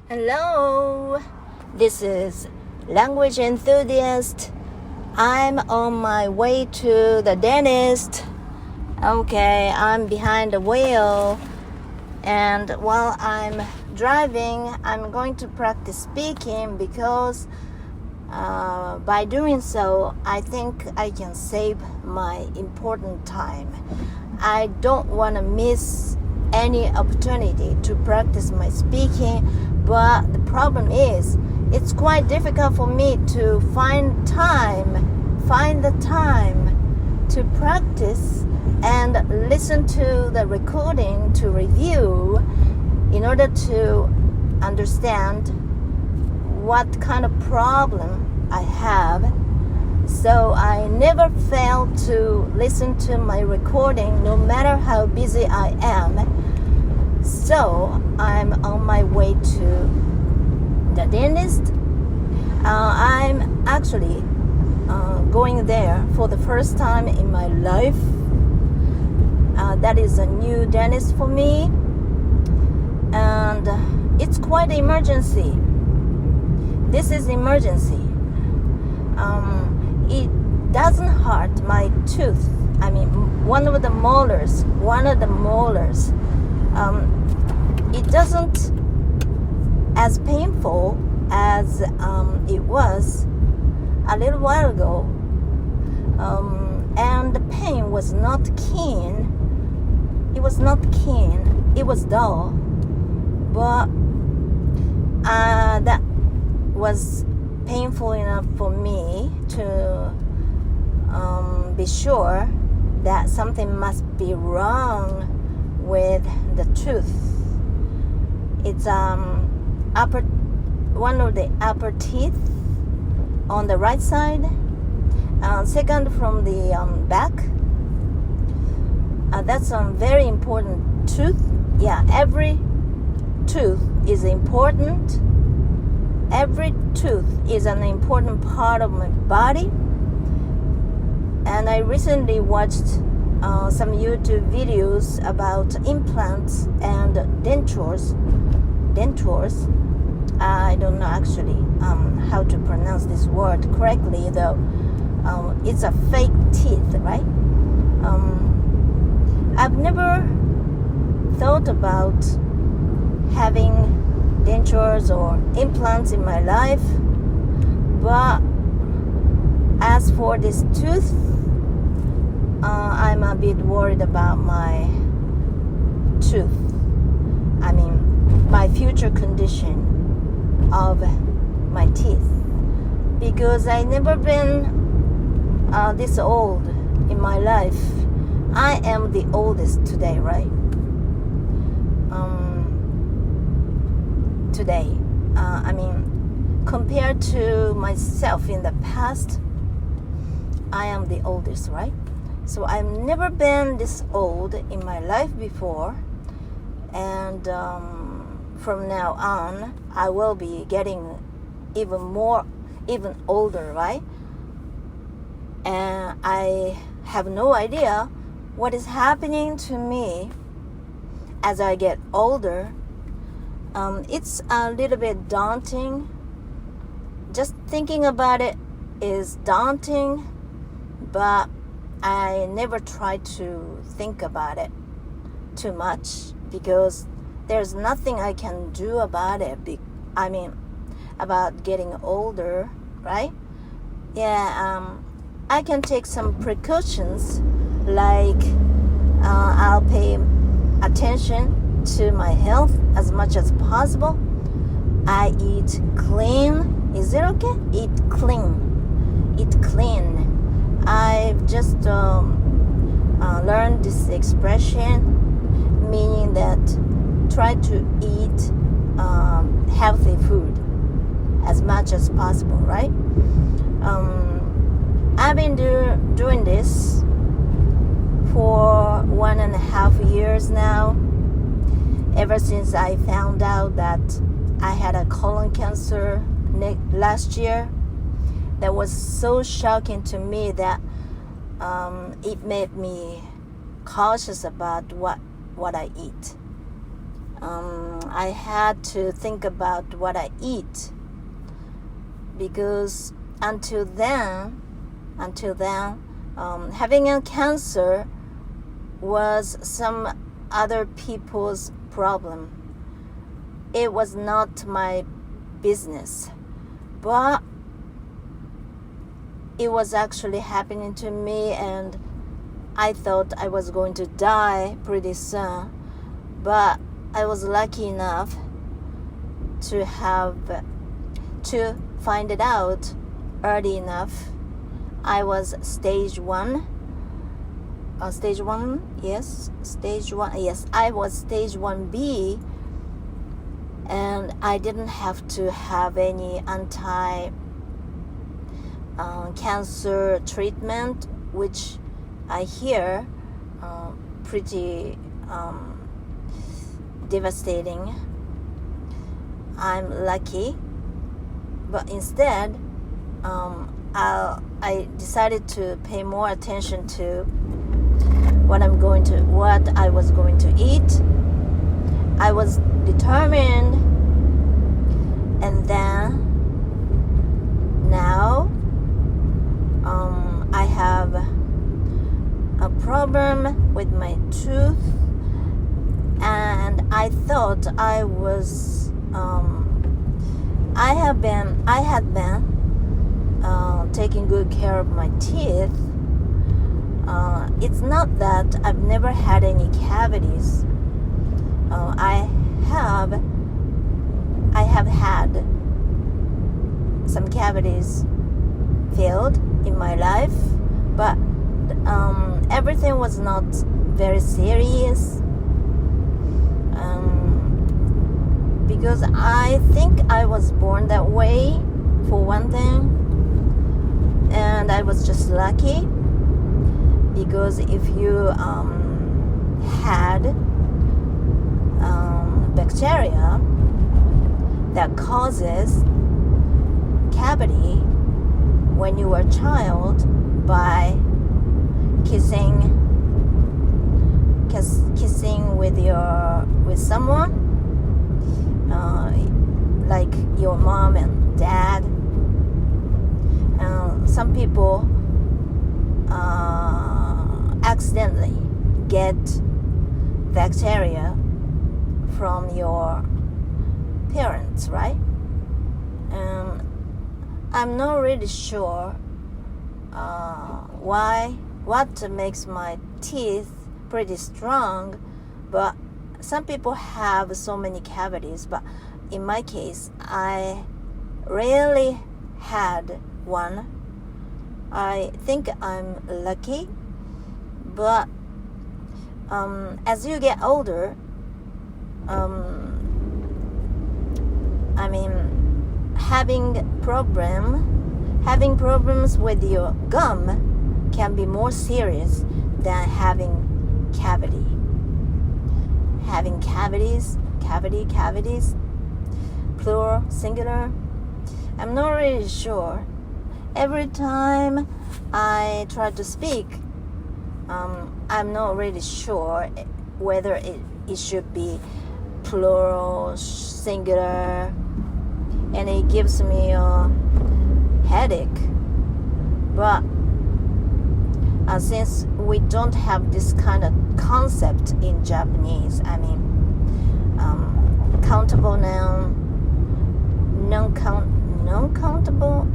Hello, this is Language-Enthusiast. I'm on my way to the dentist. Okay, I'm behind the wheel, and while I'm driving, I'm going to practice speaking because by doing so, I think I can save my important time. I don't want to miss any opportunity to practice my speaking, but the problem is it's quite difficult for me to find the time to practice and listen to the recording to review in order to understand what kind of problem I have. So I never fail to listen to my recording no matter how busy I am. So I'm on my way to the dentist. I'm actually going there for the first time in my life. That is a new dentist for me, and it's quite an emergency. This is emergency. It doesn't hurt my tooth. I mean, one of the molars. It doesn't as painful as it was a little while ago. And the pain was not keen. It was not keen. It was dull. But that was painful enough for me to be sure that something must be wrong with the tooth. It's one of the upper teeth on the right side, second from the back. That's a very important tooth. Yeah, every tooth is important. Every tooth is an important part of my body. And I recently watched some YouTube videos about implants and dentures. I don't know actually how to pronounce this word correctly, though. It's a fake teeth, right? I've never thought about having dentures or implants in my life, but as for this tooth, I'm a bit worried about my tooth. I mean, my future condition of my teeth, because I never been this old in my life. I am the oldest today, right? Today, I mean, compared to myself in the past, I am the oldest, right? So I've never been this old in my life before, and from now on, I will be getting even older, right? And I have no idea what is happening to me as I get older. It's a little bit daunting. Just thinking about it is daunting, but I never try to think about it too much because there's nothing I can do about it. About getting older, right? Yeah, I can take some precautions, like I'll pay attention to my health as much as possible. I eat clean. Is it okay? Eat clean. I've just learned this expression, meaning that try to eat healthy food as much as possible, right? I've been doing this for 1.5 years now, ever since I found out that I had a colon cancer last year. That was so shocking to me that it made me cautious about what I eat. I had to think about what I eat, because until then, having a cancer was some other people's problem. It was not my business, but it was actually happening to me, and I thought I was going to die pretty soon. But I was lucky enough to find it out early enough. I was stage 1. Stage 1? Yes, stage 1. Yes, I was stage 1B, and I didn't have to have any anti-cancer treatment, which I hear pretty devastating. I'm lucky, but instead I decided to pay more attention to what I was going to eat. I was determined, and then now I have a problem with my tooth, and I thought I had been taking good care of my teeth. It's not that I've never had any cavities. I have had some cavities filled in my life, but everything was not very serious, because I think I was born that way, for one thing, and I was just lucky, because if you had bacteria that causes cavity when you were a child by kissing with someone, like your mom and dad. Some people accidentally get bacteria from your parents, right? And I'm not really sure what makes my teeth pretty strong, but some people have so many cavities. But in my case, I rarely had one. I think I'm lucky, but as you get older, having problems with your gum can be more serious than having cavities, plural, singular. I'm not really sure. Every time I try to speak, I'm not really sure whether it should be plural, singular, and it gives me a headache. But since we don't have this kind of concept in Japanese, countable noun, non-countable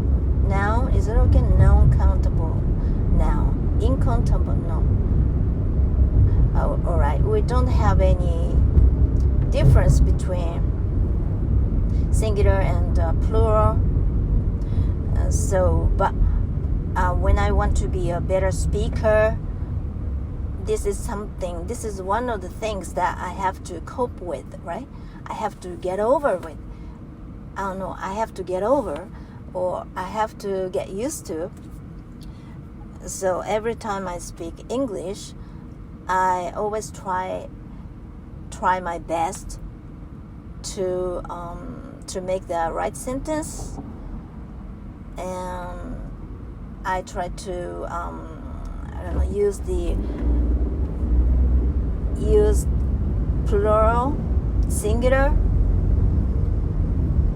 noun, is it okay? Non-countable noun, incountable noun. Alright, we don't have any difference between singular and plural. But when I want to be a better speaker, this is one of the things that I have to cope with, right? I have to get over with. I have to get over, or I have to get used to. So every time I speak English, I always try my best to make the right sentence, and I try to use plural singular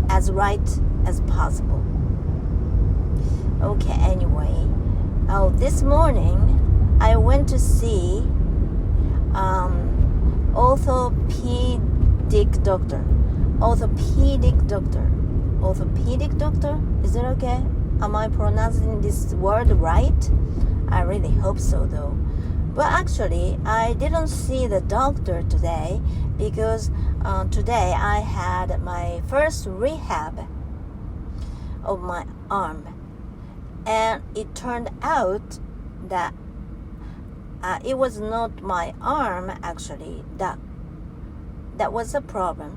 as right as possible. Okay, anyway, this morning I went to see orthopedic doctor. Orthopedic doctor? Is it okay? Am I pronouncing this word right? I really hope so though. But actually, I didn't see the doctor today because today I had my first rehab of my arm. And it turned out that it was not my arm actually that was the problem.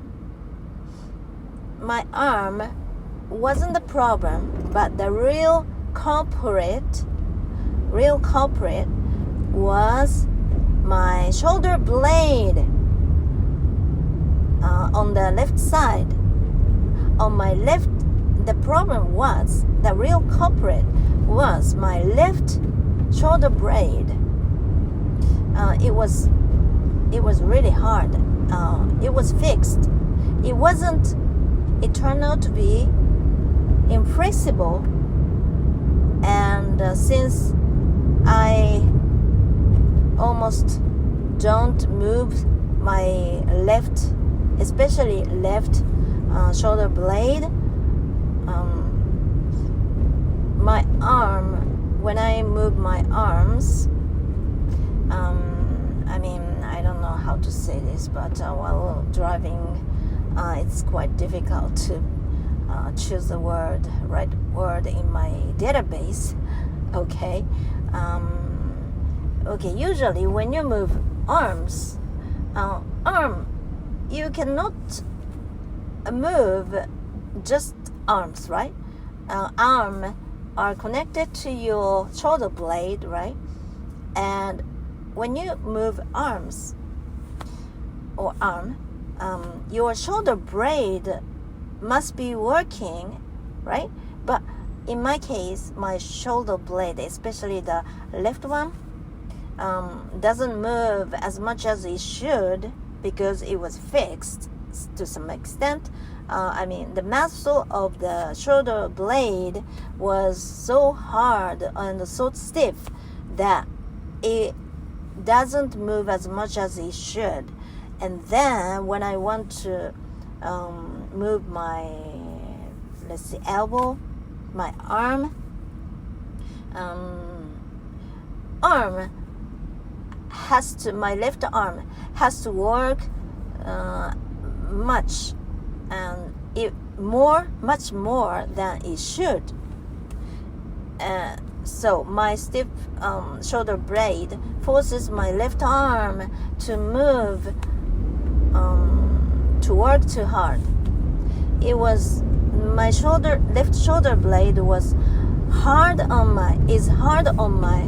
My arm wasn't the problem, but the real culprit was my shoulder blade on the left side. On my left, the problem was, the real culprit was my left shoulder blade. It was really hard. It was fixed. It turned out to be inflexible, and since I almost don't move my left, especially left shoulder blade, my arm, when I move my arms, I don't know how to say this, but while driving, it's quite difficult to choose the right word in my database. Okay. Usually when you move arms, you cannot move just arms, right? Arm are connected to your shoulder blade, right? And when you move arms or arm, your shoulder blade must be working, right? But in my case, my shoulder blade, especially the left one, doesn't move as much as it should because it was fixed to some extent. The muscle of the shoulder blade was so hard and so stiff that it doesn't move as much as it should. And then when I want to move my, elbow, my arm my left arm has to work much more than it should. So my stiff shoulder blade forces my left arm to move, to work too hard. It was my left shoulder blade is hard on my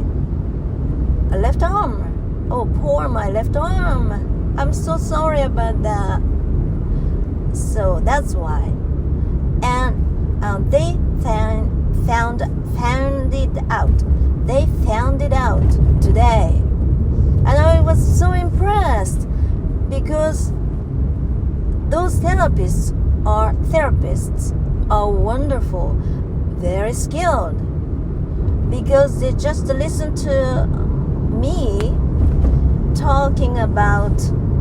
left arm. Oh, poor my left arm. I'm so sorry about that. So that's why. And they found it out today. And I was so impressed because those therapists are wonderful, very skilled, because they just listen to me talking about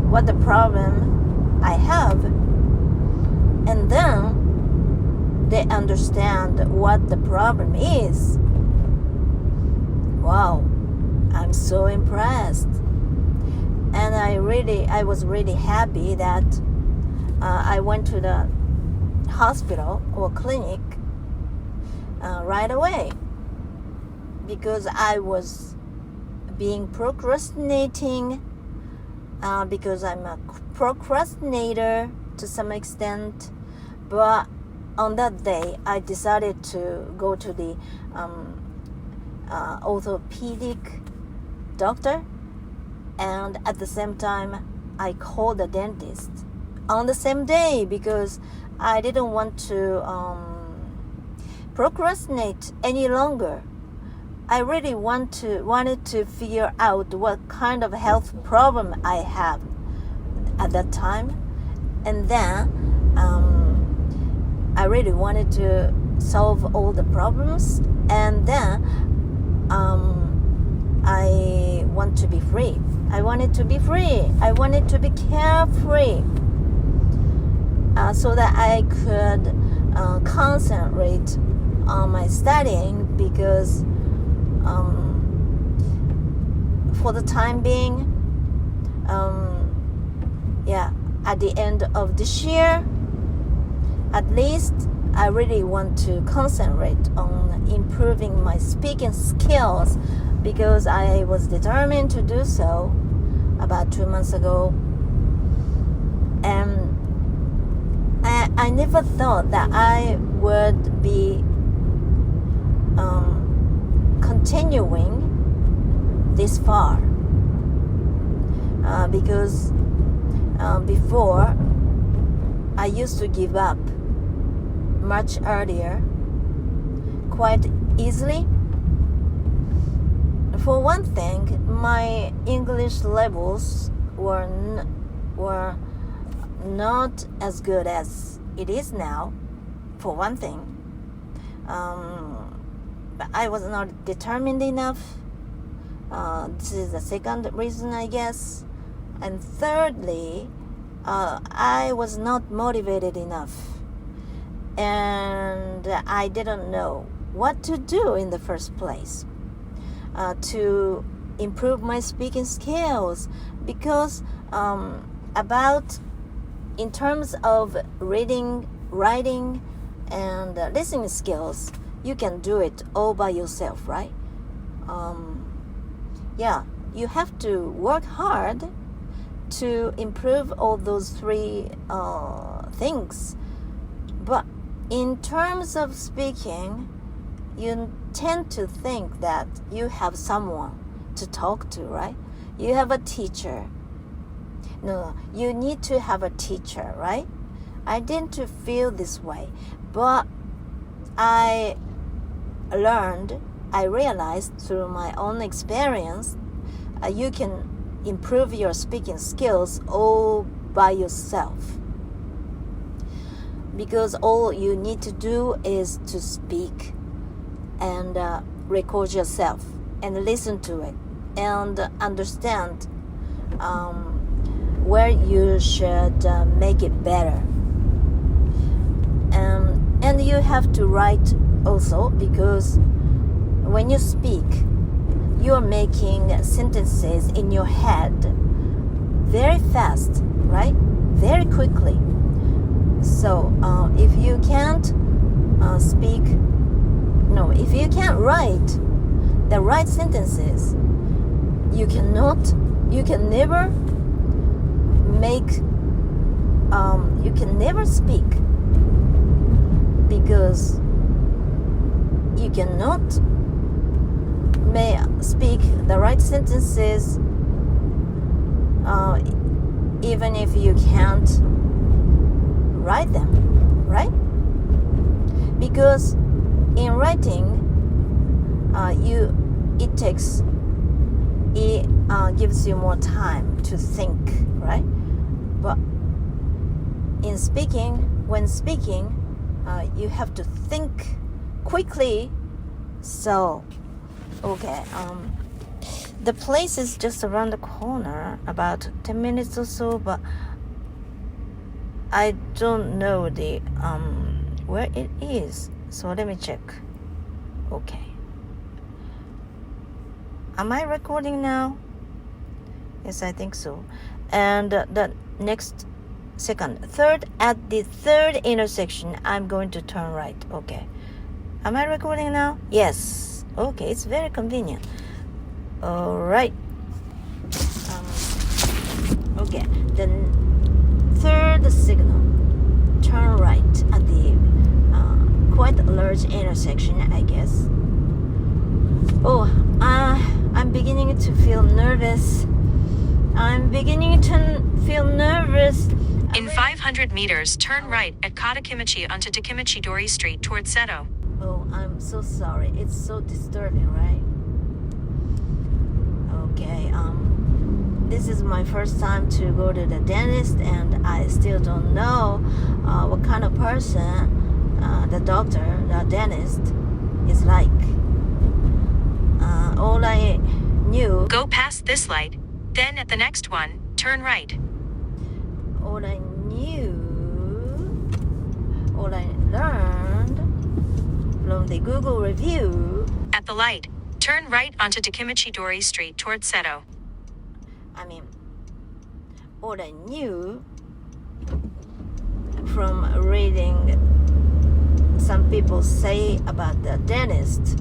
what the problem I have, and then they understand what the problem is. Wow, I'm so impressed. And I was really happy that I went to the hospital or clinic right away, because I was being procrastinating, because I'm a procrastinator to some extent. But on that day, I decided to go to the orthopedic doctor, and at the same time I called the dentist on the same day because I didn't want to procrastinate any longer. I really wanted to figure out what kind of health problem I have at that time, And then I really wanted to solve all the problems, and then I want to be free. I wanted to be free. I wanted to be carefree, so that I could concentrate on my studying, because for the time being, at the end of this year, at least, I really want to concentrate on improving my speaking skills, because I was determined to do so about 2 months ago. And I never thought that I would be continuing this far, because before I used to give up much earlier, quite easily. For one thing, my English levels were not as good as it is now, for one thing. But I was not determined enough. This is the second reason, I guess. And thirdly, I was not motivated enough. And I didn't know what to do in the first place to improve my speaking skills, because in terms of reading, writing, and listening skills, you can do it all by yourself, right? You have to work hard to improve all those three things. But in terms of speaking, you tend to think that you have someone to talk to, right? You have a teacher. No, you need to have a teacher, right? I didn't feel this way, but I realized through my own experience, you can improve your speaking skills all by yourself. Because all you need to do is to speak and record yourself and listen to it and understand where you should make it better. And you have to write also, because when you speak, you're making sentences in your head very fast, right? Very quickly. So if you can't if you can't write the right sentences, you can never speak, because you cannot speak the right sentences even if you can't write them, right? Because in writing, it gives you more time to think, right? But when speaking, you have to think quickly. So, okay, the place is just around the corner, about 10 minutes or so, but I don't know where it is. So let me check. Okay. Am I recording now? Yes, I think so. And at the third intersection, I'm going to turn right. Okay. Am I recording now? Yes. Okay, it's very convenient. All right. Okay. The third signal, turn right at the quite large intersection, I guess. I'm beginning to feel nervous. In 500 meters, turn right at Katakimichi onto Takimichi-dori Street towards Seto. Oh, I'm so sorry. It's so disturbing, right? Okay, this is my first time to go to the dentist, and I still don't know what kind of person the doctor, the dentist, is like. All I knew. Go past this light. Then at the next one, turn right. All I learned from the Google review. At the light, turn right onto Takemichi-dori Street toward Seto. All I knew from reading some people say about the dentist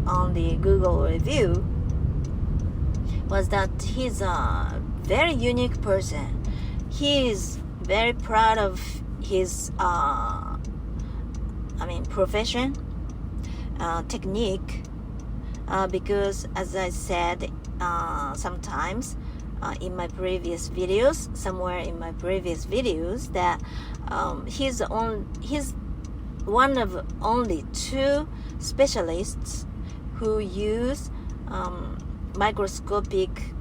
on the Google review was that he's a very unique person. He is very proud of his profession, technique, because as I said sometimes somewhere in my previous videos, that he's one of only 2 specialists who use microscopic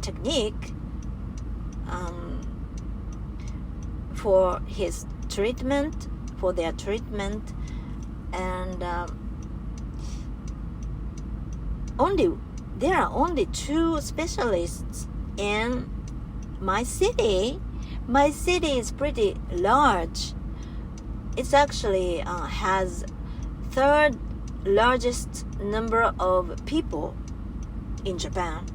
technique for their treatment, and there are only 2 specialists in my city. My city is pretty large. It's actually has 3rd largest number of people in Japan.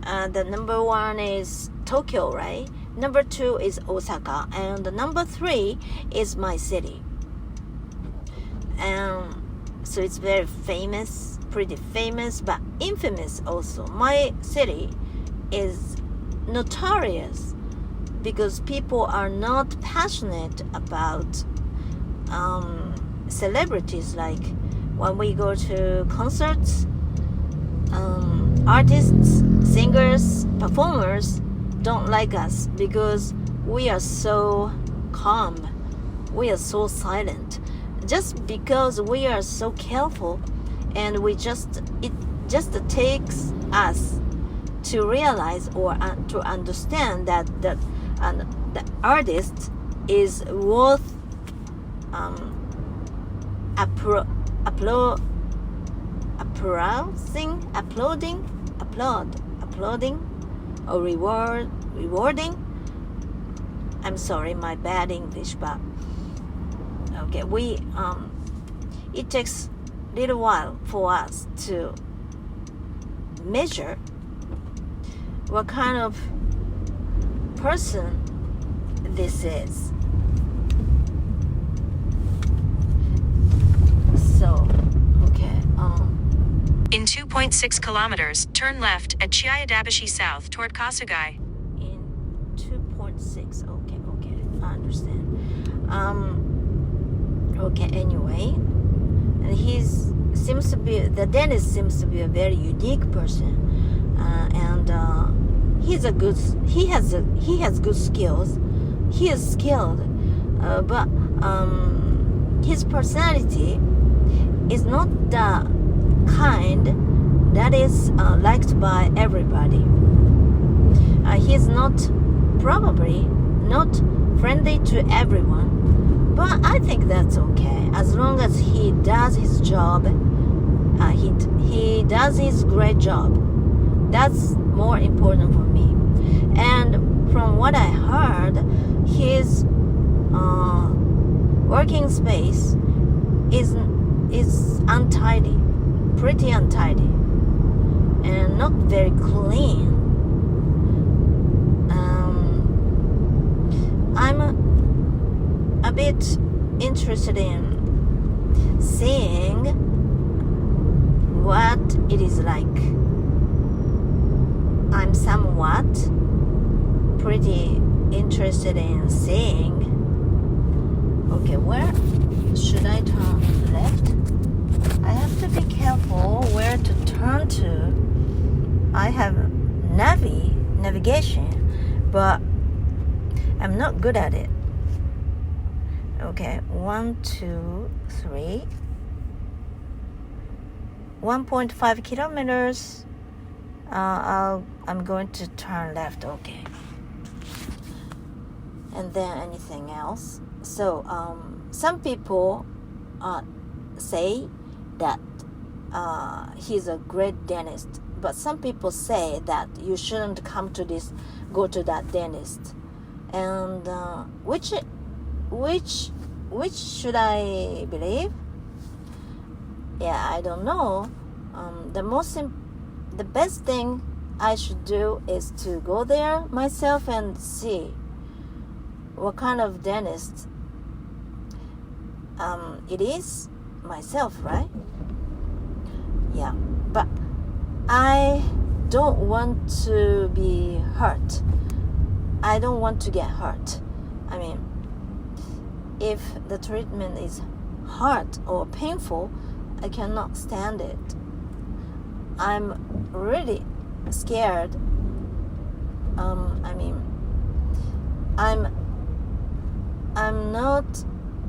The number 1 is Tokyo, right? Number 2 is Osaka, and the number 3 is my city. So it's very famous, pretty famous, but infamous also. My city is notorious because people are not passionate about celebrities. Like when we go to concerts, artists, singers, performers don't like us because we are so calm, we are so silent, just because we are so careful, and it just takes us to realize or to understand that the artist is worth applauding or rewarding. I'm sorry, my bad English, but okay, it takes a little while for us to measure what kind of person this is. So, okay. In 2.6 kilometers, turn left at Chiayadabashi South toward Kasugai. In 2.6, okay, I understand. Okay, anyway, and the dentist seems to be a very unique person, and he has good skills. He is skilled, but his personality is not the kind that is liked by everybody. He's probably not friendly to everyone, but I think that's okay as long as he does his job. He does his great job. That's more important for me. And from what I heard, his working space is untidy, pretty untidy, and not very clean. I'm a bit interested in seeing what it is like. I'm somewhat pretty interested in seeing. Okay, where should I turn? Left? I have to be careful where to turn to. I have navigation, but I'm not good at it. Okay, 1, 2, 3. 1.5 kilometers I'm going to turn left. Okay. And then anything else? So some people say that he's a great dentist, but some people say that you shouldn't go to that dentist. And which should I believe? Yeah, I don't know. The best thing I should do is to go there myself and see what kind of dentist it is myself, right? Yeah, but I don't want to be hurt. I don't want to get hurt. I mean, if the treatment is hard or painful, I cannot stand it. I'm really scared.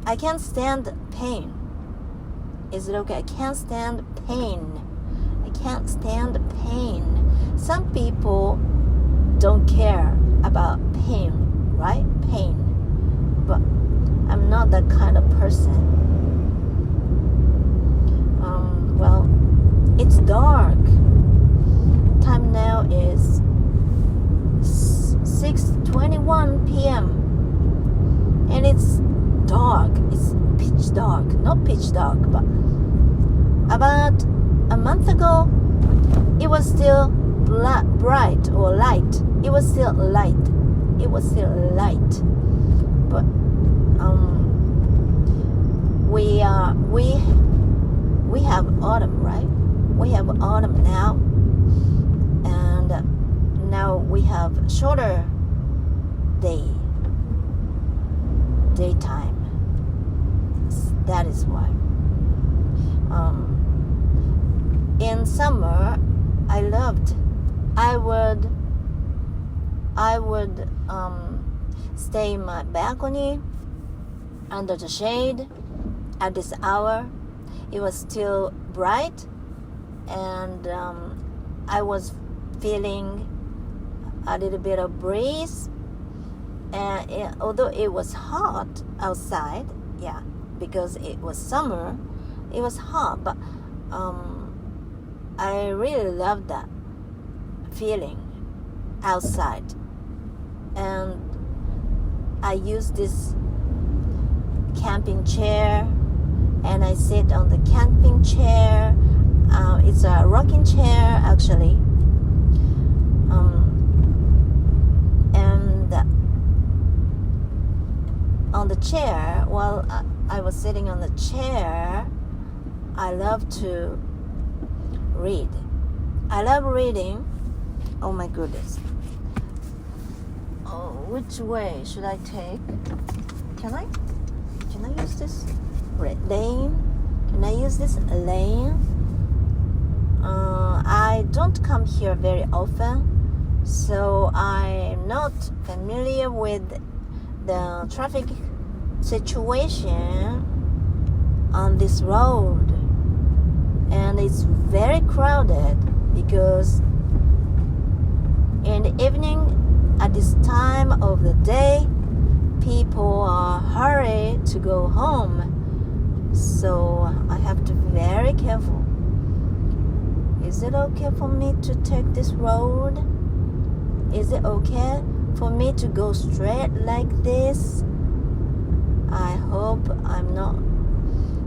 I can't stand pain. Is it okay? I can't stand pain. I can't stand pain. Some people don't care about pain, right? Pain. But I'm not that kind of person. Well, it's dark. Time now is 6:21 p.m. and it's dark. It's pitch dark. Not pitch dark, but about a month ago, it was still bright or light. It was still light. But we have autumn, right? We have autumn now, and now we have shorter daytime. That is why. In summer, I would stay in my balcony under the shade at this hour. It was still bright, and I was feeling a little bit of breeze. And although it was hot outside, yeah, because it was summer, it was hot, but I really loved that feeling outside. And I use this camping chair, and I sit on the camping chair. It's a rocking chair, actually. And on the chair, while I was sitting on the chair, I love to read. I love reading. Oh my goodness. Oh, which way should I take? Can I use this lane? Can I use this lane? I don't come here very often, so I'm not familiar with the traffic situation on this road, and it's very crowded because in the evening, at this time of the day, people are hurried to go home, so I have to be very careful. Is it okay for me to take this road? Is it okay for me to go straight like this? I hope I'm not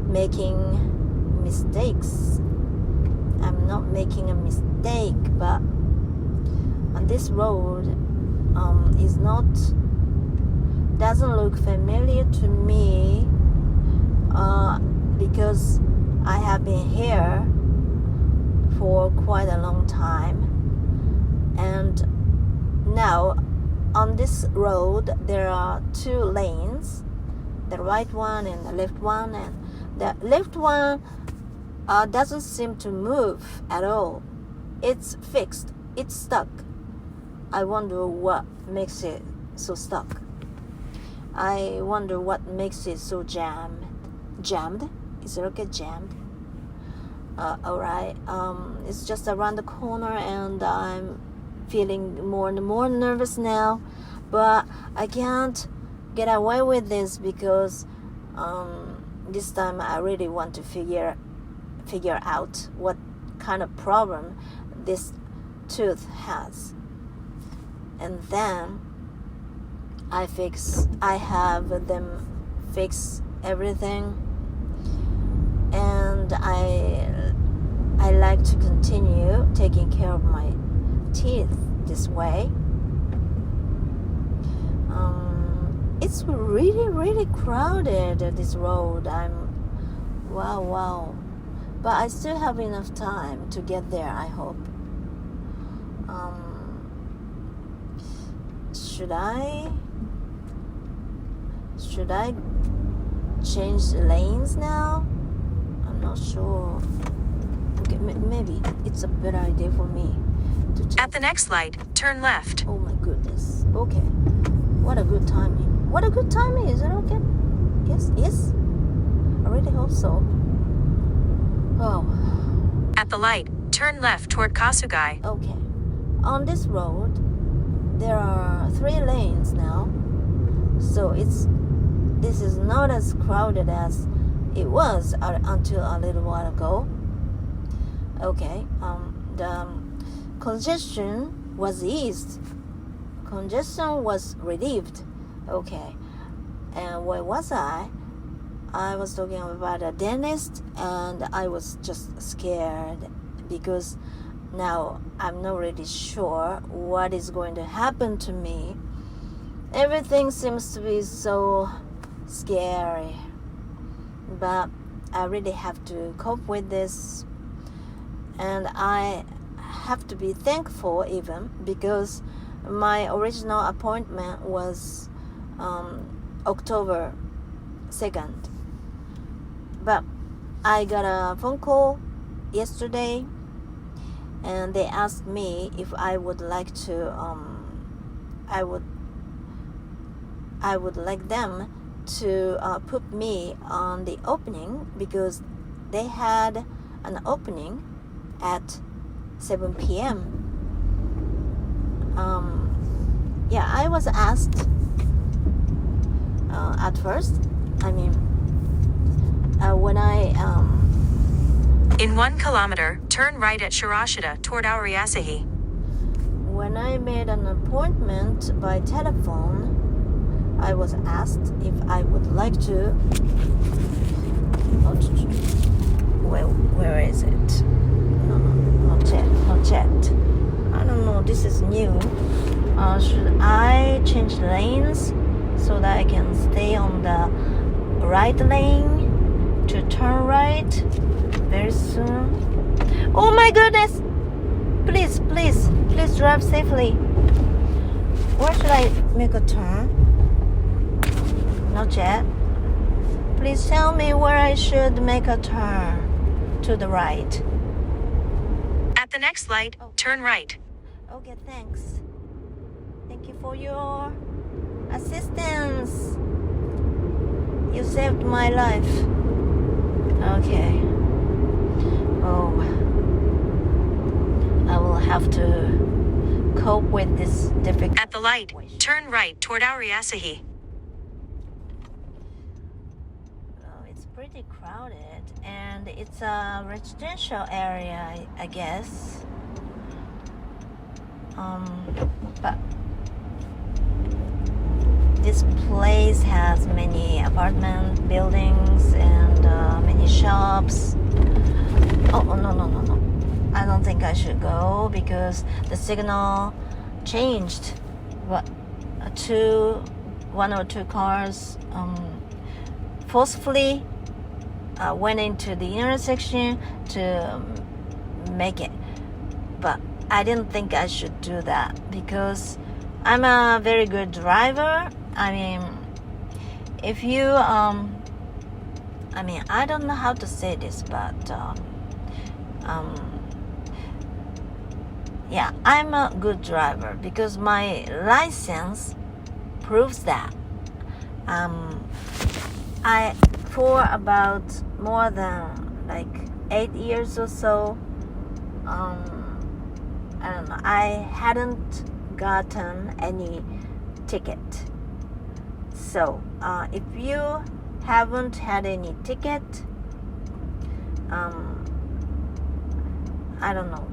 making mistakes. I'm not making a mistake, but on this road doesn't look familiar to me because I have been here for quite a long time, and now on this road there are two lanes, the right one and the left one, and the left one doesn't seem to move at all. It's fixed. It's stuck. I wonder what makes it so stuck. I wonder what makes it so jammed. Jammed? Is it okay? Jammed? Alright, it's just around the corner and I'm feeling more and more nervous now, but I can't get away with this because this time I really want to figure out what kind of problem this tooth has, and then I have them fix everything, and I like to continue taking care of my teeth this way. It's really crowded, this road. Wow. But I still have enough time to get there, I hope. Should I change lanes now? I'm not sure. Okay, maybe it's a better idea for me to change. At the next light, turn left. Oh my goodness. Okay. What a good timing. Is it okay? Yes. I really hope so. Oh. At the light, turn left toward Kasugai. Okay. On this road, there are 3 lanes now. So this is not as crowded as it was until a little while ago. Okay. The congestion was eased. Congestion was relieved. Okay. And where was I? I was talking about a dentist, and I was just scared because now I'm not really sure what is going to happen to me. Everything seems to be so scary, but I really have to cope with this, and I have to be thankful even because my original appointment was October 2nd, but I got a phone call yesterday, and they asked me if I would like to I would like them to put me on the opening because they had an opening at 7 p.m. I was asked at first. When I In 1 kilometer, turn right at Shirashida toward Aoriasahi. When I made an appointment by telephone, I was asked if I would like to. Where is it? No, not yet. I don't know. This is new. Should I change lanes so that I can stay on the right lane to turn right very soon? Oh my goodness! Please drive safely. Where should I make a turn? Not yet. Please tell me where I should make a turn to the right. At the next light, turn right. Okay, thanks. Thank you for your assistance. You saved my life. Okay. Oh, I will have to cope with this difficult. At the light, turn right toward Aoriasahi. It's pretty crowded, and it's a residential area, I guess. But this place has many apartment buildings and many shops. Oh, no. I don't think I should go because the signal changed. But one or two cars forcefully went into the intersection to make it. But I didn't think I should do that because I'm a very good driver. If you I don't know how to say this, but I'm a good driver because my license proves that. For about more than like 8 years or so, I don't know, I hadn't gotten any ticket. So if you haven't had any ticket, I don't know,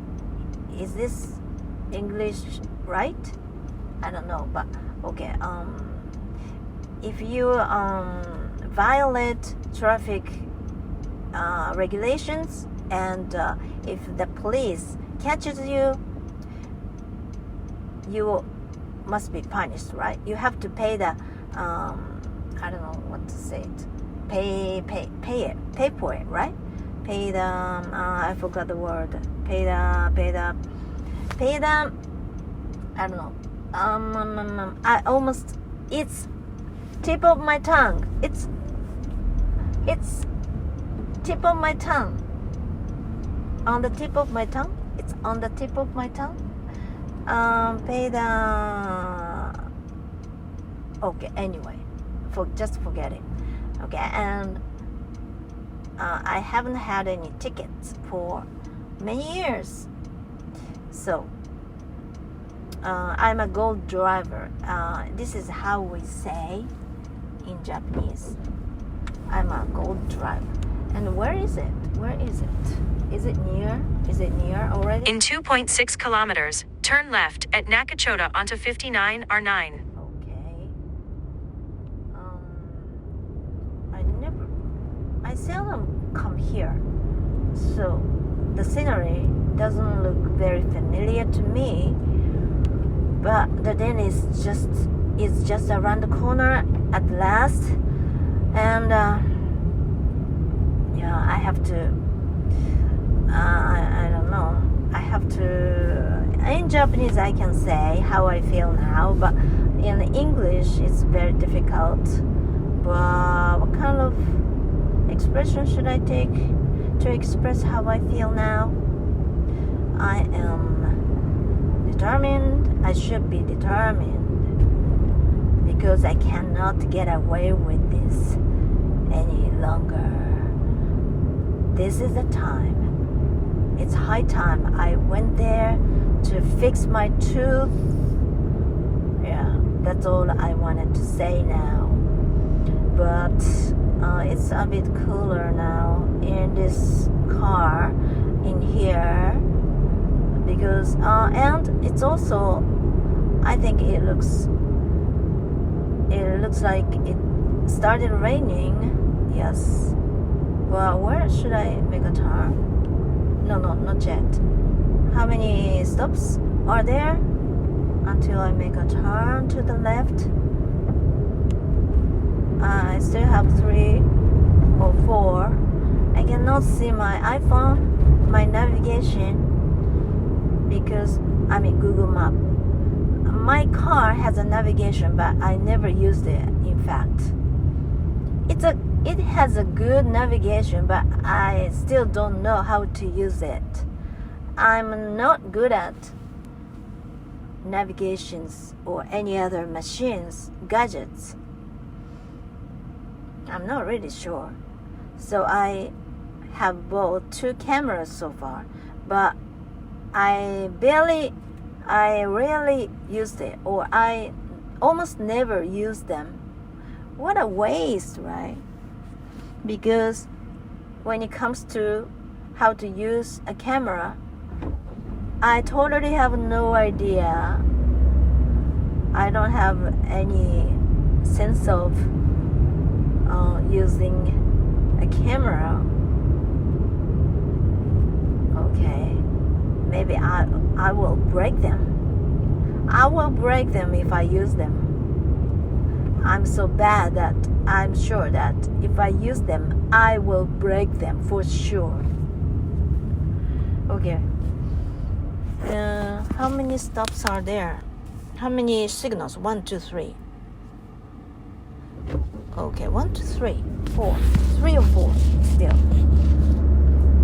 is this English right? I don't know, but okay, if you violate traffic regulations, and if the police catches you, you must be punished, right? You have to pay the I don't know what to say it. Pay for it, right? Pay the I forgot the word. Pay the I don't know. I almost, it's tip of my tongue. It's tip of my tongue. On the tip of my tongue. It's on the tip of my tongue. Pay the. Okay. Anyway, just forget it. Okay, and I haven't had any tickets for many years. So I'm a gold driver. This is how we say in Japanese. I'm a gold driver. And where is it? Where is it? Is it near? Is it near already? In 2.6 kilometers, turn left at Nakachoda onto 59 R9. Okay. I seldom come here, so the scenery doesn't look very familiar to me. But the dentist is just around the corner at last, and yeah, I have to. I don't know. I have to. In Japanese, I can say how I feel now, but in English, it's very difficult. But what kind of expression should I take to express how I feel now? I am determined. I should be determined because I cannot get away with this any longer. This is the time. It's high time I went there to fix my tooth. Yeah, that's all I wanted to say now. But it's a bit cooler now in this car in here, because and it's also, I think it looks like it started raining. Yes. Well, where should I make a turn? No, not yet. How many stops are there until I make a turn to the left? I still have 3 or 4. I cannot see my iPhone, my navigation, because I'm in Google Map. My car has a navigation, but I never used it. In fact, it has a good navigation, but I still don't know how to use it. I'm not good at navigations or any other machines, gadgets. I'm not really sure. So I have bought 2 cameras so far, but I rarely used it, or I almost never use them. What a waste, right? Because when it comes to how to use a camera, I totally have no idea. I don't have any sense of using a camera. Okay, maybe I will break them. I will break them if I use them. I'm so bad that I'm sure that if I use them, I will break them for sure. Okay. How many stops are there? How many signals? 1, 2, 3. Okay, 1, 2, 3, 4. 3 or 4 still.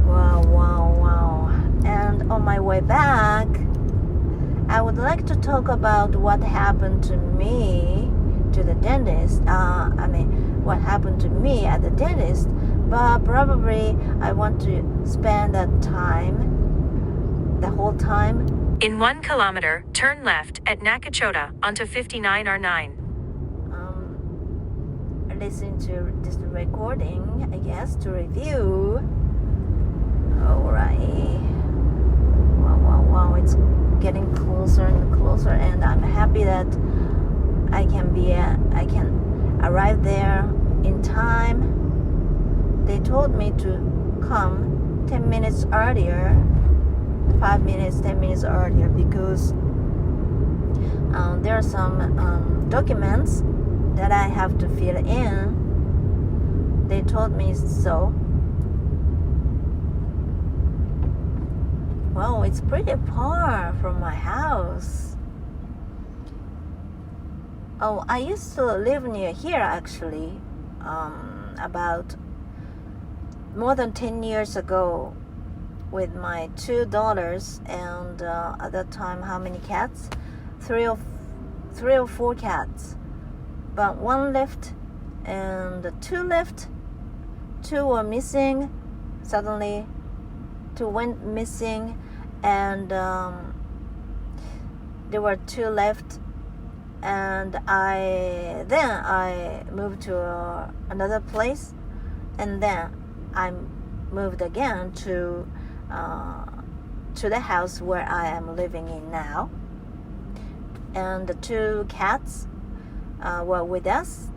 Wow. And on my way back, I would like to talk about what happened to me to the dentist. What happened to me at the dentist. but probably I want to spend the whole time. In 1 kilometer, turn left at Nakachota onto 59R9. Listen to this recording, I guess, to review. Alright. Wow, it's getting closer and closer, and I'm happy that I can arrive there in time. They told me to come 10 minutes earlier, 5 minutes, 10 minutes earlier, because there are some documents that I have to fill in. They told me so. Well, it's pretty far from my house. Oh, I used to live near here actually, about more than 10 years ago, with my 2 daughters, and at that time, how many cats? 3 or 4 cats. But 1 left and 2 left. 2 were missing. Suddenly 2 went missing, and there were 2 left, and I moved to another place, and then I moved again to the house where I am living in now, and the 2 cats were with us,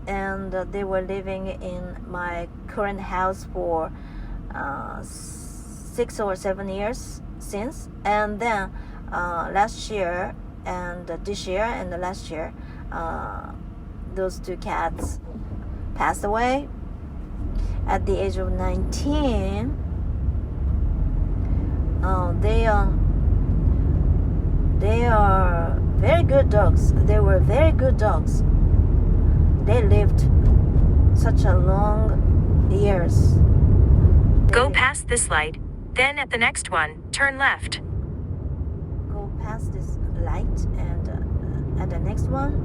and they were living in my current house for 6 or 7 years since. And then last year and this year and the last year, those 2 cats passed away at the age of 19. They are very good dogs. They were very good dogs. They lived such a long years. Go past this light, then at the next one, turn left. Go past this light, and at the next one,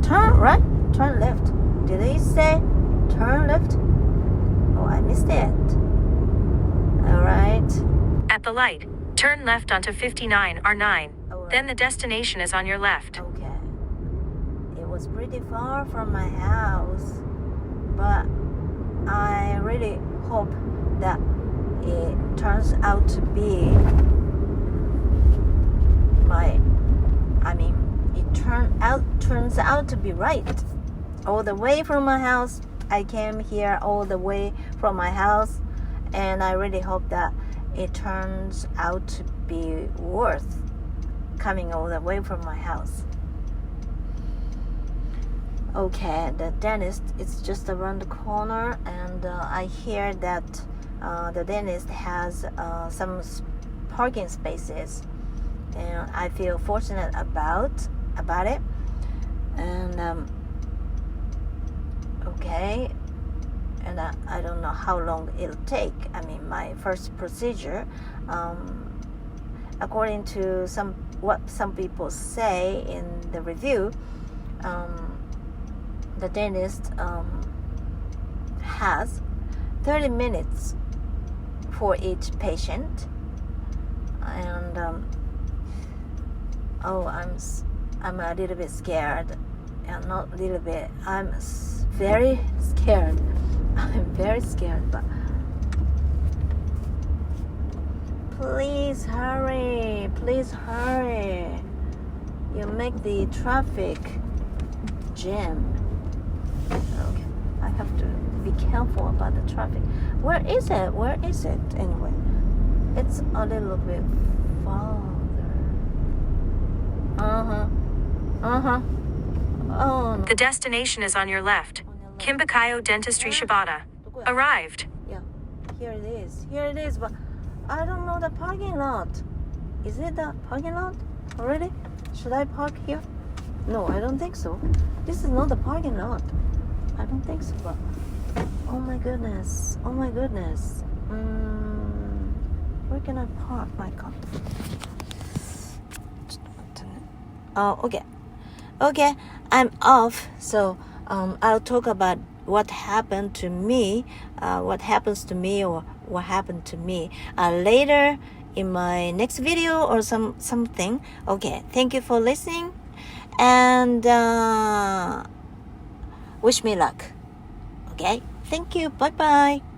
turn right, turn left. Did they say turn left? Oh, I missed it. All right. At the light, turn left onto 59R9. Then the destination is on your left. Okay. It was pretty far from my house, but I really hope that it turns out to be turns out to be right. All the way from my house. I came here all the way from my house, and I really hope that it turns out to be worth coming all the way from my house. Okay, the dentist is just around the corner, and I hear that the dentist has some parking spaces, and I feel fortunate about it. And okay, and I don't know how long it'll take. I mean, my first procedure, according to what some people say in the review, the dentist has 30 minutes for each patient, and I'm a little bit scared, and not a little bit. I'm very scared. I'm very scared, but please hurry. You make the traffic jam. Okay, I have to be careful about the traffic. Where is it anyway? It's a little bit farther. Oh no. The destination is on your left. Kimbakayo Dentistry Shibata. Arrived. Yeah, here it is, but I don't know the parking lot. Is it the parking lot already? Should I park here? No, I don't think so. This is not the parking lot. I don't think so, but oh my goodness. Where can I park my car? Oh, okay, I'm off. So I'll talk about what happened to me, what happens to me, or what happened to me later in my next video or something. Okay, thank you for listening, and wish me luck. Okay, thank you. Bye bye.